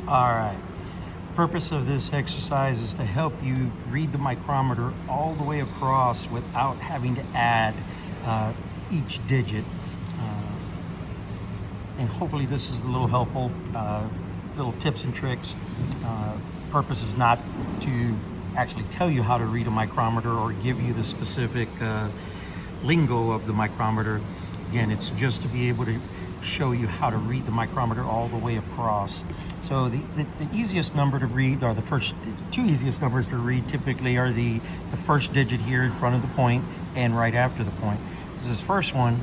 All right. Purpose of this exercise is to help you read the micrometer all the way across without having to add each digit. And hopefully this is a little helpful, little tips and tricks. Purpose is not to actually tell you how to read a micrometer or give you the specific lingo of the micrometer. Again, it's just to be able to show you how to read the micrometer all the way across. So the easiest number to read, or the first two easiest numbers to read typically are the first digit here in front of the point and right after the point. This first one,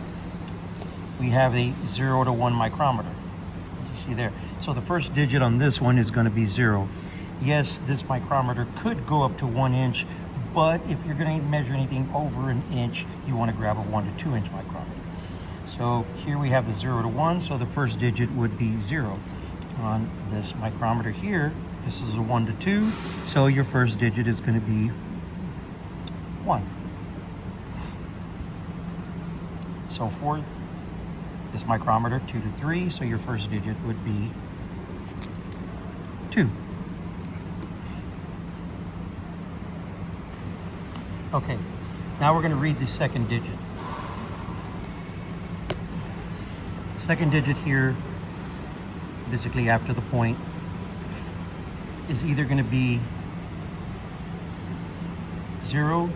we have a 0 to 1 micrometer, as you see there. So the first digit on this one is going to be 0. Yes, this micrometer could go up to 1 inch, but if you're going to measure anything over an inch, you want to grab a 1 to 2 inch micrometer. So here we have the 0 to 1, so the first digit would be 0. On this micrometer here, this is a 1 to 2, so your first digit is going to be 1. So for this micrometer, 2 to 3, so your first digit would be 2. Okay, now we're going to read the second digit. The second digit here, basically after the point, is either going to be 0,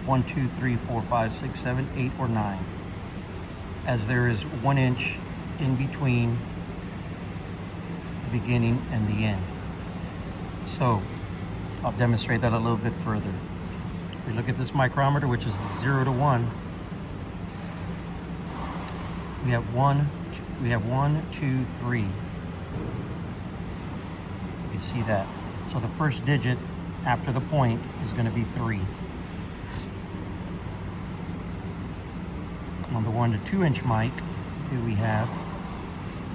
1, 2, 3, 4, 5, 6, 7, 8, or 9, as there is 1 inch in between the beginning and the end. So I'll demonstrate that a little bit further. If we look at this micrometer, which is 0 to 1, we have 1, 2, 3. You see that. So the first digit after the point is going to be 3. On the 1 to 2 inch mic that we have,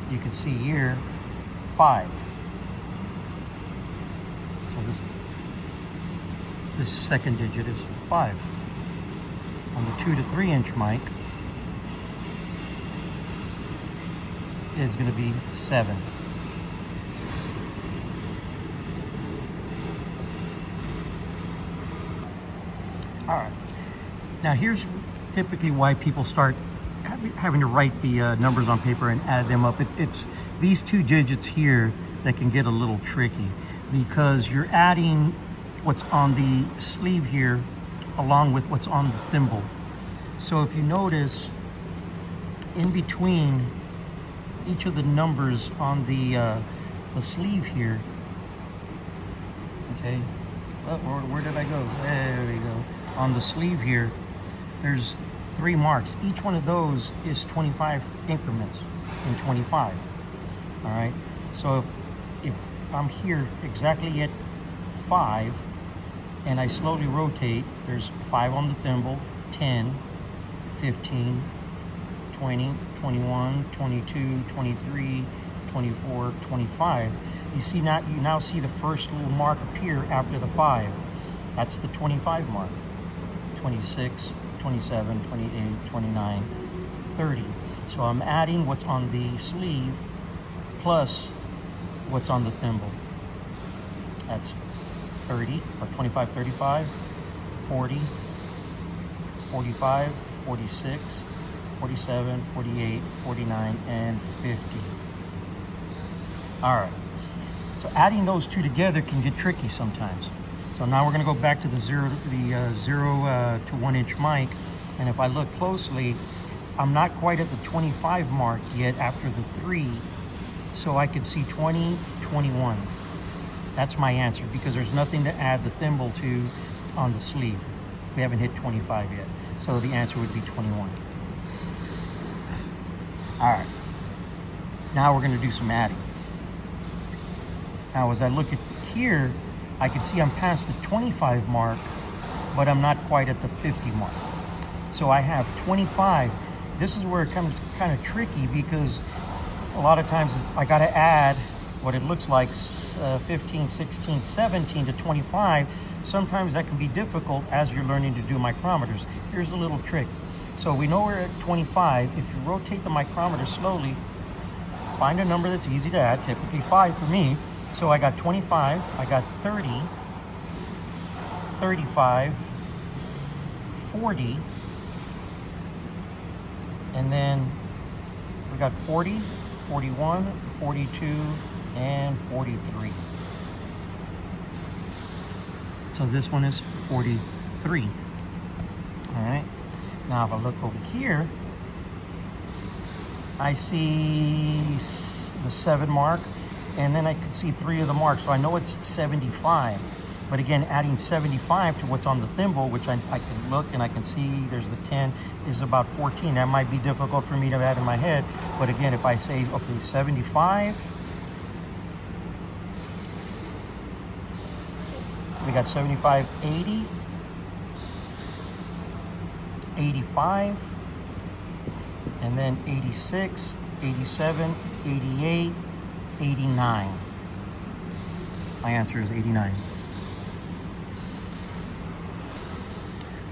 you can see here 5. So this second digit is 5. On the 2 to 3 inch mic, is going to be 7. All right. Now here's typically why people start having to write the numbers on paper and add them up. It's these two digits here that can get a little tricky, because you're adding what's on the sleeve here along with what's on the thimble. So if you notice, in between each of the numbers on the sleeve here, okay, where did I go? There we go. On the sleeve here, there's 3 marks. Each one of those is 25 increments in 25. All right, so if I'm here exactly at 5 and I slowly rotate, there's 5 on the thimble, 10, 15, 20, 21, 22, 23, 24, 25. You now see the first little mark appear after the 5. That's the 25 mark. 26, 27, 28, 29, 30. So I'm adding what's on the sleeve plus what's on the thimble. That's 30, or 25, 35, 40, 45, 46, 47, 48, 49, and 50. All right, so adding those two together can get tricky sometimes. So now we're going to go back to the 0 to 1 inch mic, and if I look closely, I'm not quite at the 25 mark yet after the 3, so I can see 20, 21. That's my answer, because there's nothing to add the thimble to on the sleeve. We haven't hit 25 yet, so the answer would be 21. All right, now we're going to do some adding. Now as I look at here, I can see I'm past the 25 mark, but I'm not quite at the 50 mark. So I have 25. This is where it comes kind of tricky, because a lot of times I got to add what it looks like 15, 16, 17 to 25. Sometimes that can be difficult as you're learning to do micrometers. Here's a little trick. So we know we're at 25. If you rotate the micrometer slowly, find a number that's easy to add, typically 5 for me. So I got 25, I got 30, 35, 40, and then we got 40, 41, 42, and 43. So this one is 43. All right. Now if I look over here, I see the 7 mark, and then I can see 3 of the marks. So I know it's 75. But again, adding 75 to what's on the thimble, which I can look and I can see there's the 10, is about 14. That might be difficult for me to add in my head. But again, if I say, okay, 75, we got 75, 80, 85, and then 86, 87, 88, 89. My answer is 89.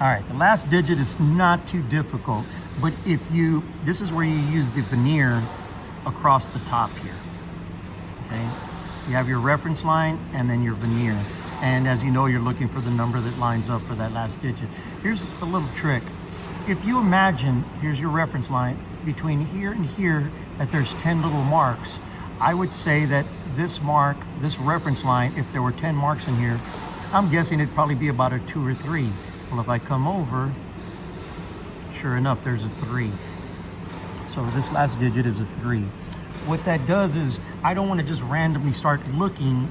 All right, the last digit is not too difficult, but this is where you use the veneer across the top here, okay? You have your reference line and then your veneer. And as you know, you're looking for the number that lines up for that last digit. Here's a little trick. If you imagine, here's your reference line, between here and here, that there's 10 little marks, I would say that this reference line, if there were 10 marks in here, I'm guessing it'd probably be about a 2 or 3. Well, if I come over, sure enough, there's a 3. So this last digit is a 3. What that does is, I don't want to just randomly start looking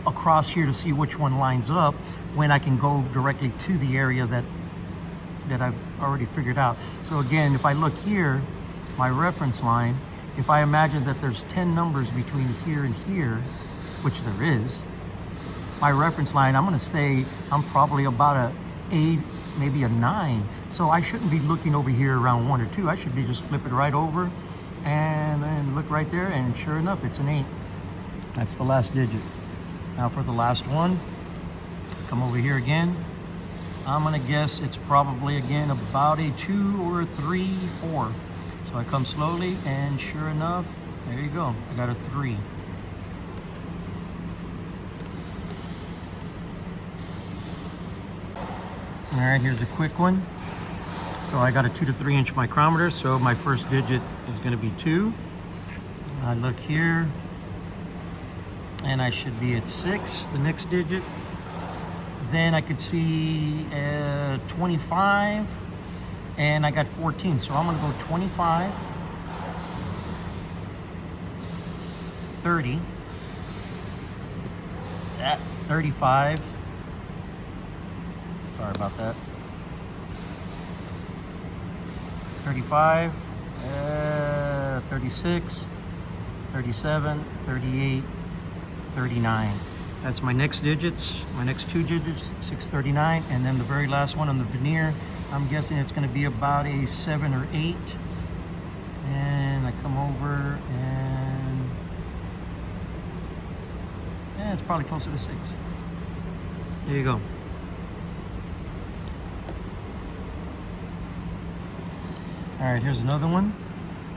across here to see which one lines up when I can go directly to the area that I've already figured out. So again, if I look here, my reference line, if I imagine that there's 10 numbers between here and here, which there is, my reference line, I'm going to say I'm probably about a 8, maybe a 9. So I shouldn't be looking over here around 1 or 2. I should be just flip it right over and then look right there, and sure enough, it's an 8. That's the last digit. Now for the last one, come over here again. I'm gonna guess it's probably again about a 2 or a 3, 4. So I come slowly, and sure enough, there you go. I got a 3. All right, here's a quick one. So I got a 2 to 3 inch micrometer. So my first digit is gonna be 2. I look here, and I should be at 6, the next digit. Then I could see 25, and I got 14. So I'm gonna go 25, 30, 35, sorry about that, 35, 36, 37, 38, 39. That's my next digits, my next 2 digits, 639, and then the very last one on the veneer, I'm guessing it's going to be about a 7 or 8. And I come over, and yeah, it's probably closer to 6. There you go. All right, here's another one.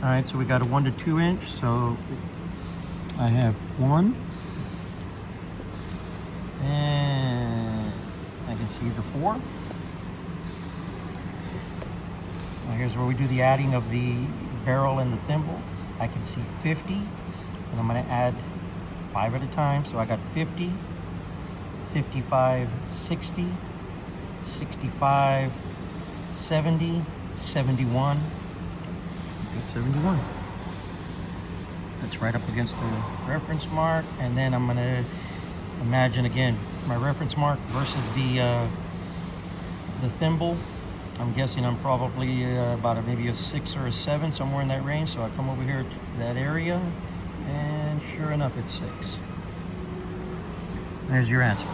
All right, so we got a 1 to 2 inch. So I have 1. And I can see the 4. Now here's where we do the adding of the barrel and the thimble. I can see 50, and I'm going to add 5 at a time. So I got 50, 55, 60, 65, 70, 71. Good, 71. That's right up against the reference mark, and then I'm going to imagine again my reference mark versus the thimble. I'm guessing I'm probably about maybe a 6 or a 7, somewhere in that range. So I come over here to that area, and sure enough, it's 6. There's your answer.